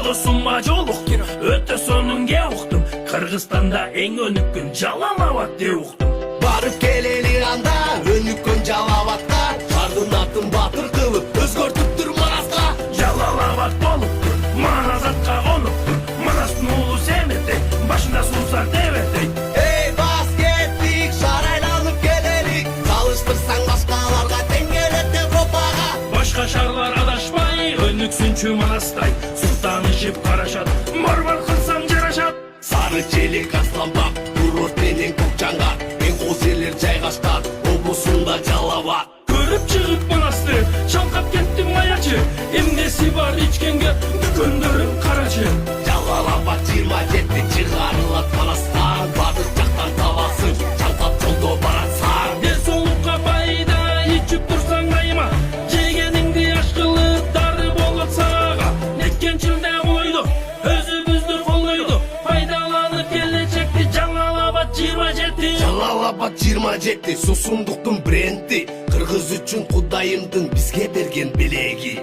досумма жолуктум, өтө сонунге уктум. Кыргызстанда эң өнүккөн Жалал-Абад деп уктум. Барып келели анда өнүккөн Жалал-Абадка, шаардын атын батыр кылып өзгөртүптүр Манаска. Жалал-Абад болуптур, Маназатка конуптур. Манастын уулу Семетей, башында суусар дебетей. Эй, бас кеттик, шаар айланып келелик, салыштырсаң башкаларга тең келет Европага. Башка шаарлар адашпай, өнүксүнчү Манастай. Султан ишип карашат, морбор кылсаң жарашат. Сары челек Асланбак, курорт менен Көкчаңгар, эң кооз жерлер жайгашкан облусунда Жалал-Абад. Көрүп чыгып Манасты, чалкап кеттим аячы. Эмнеси бар ичкенге, дүкөндөрүм карачы. Жалал-Абад 27 чыгарылат Манастан, бардык жактан табасың, чалкап жолдо баратсаң. Ден соолукка пайда, ичип турсаң айыма. Жегениңди ашкылы дары болот сага. Неткенчилде койду, өзүбүздү колдойду. Пайдаланып келечекти Жалал-Абад 27. Жалал-Абад 27 сусундуктун бренди, кыргыз үчүн Кудайымдын бизге берген белеги.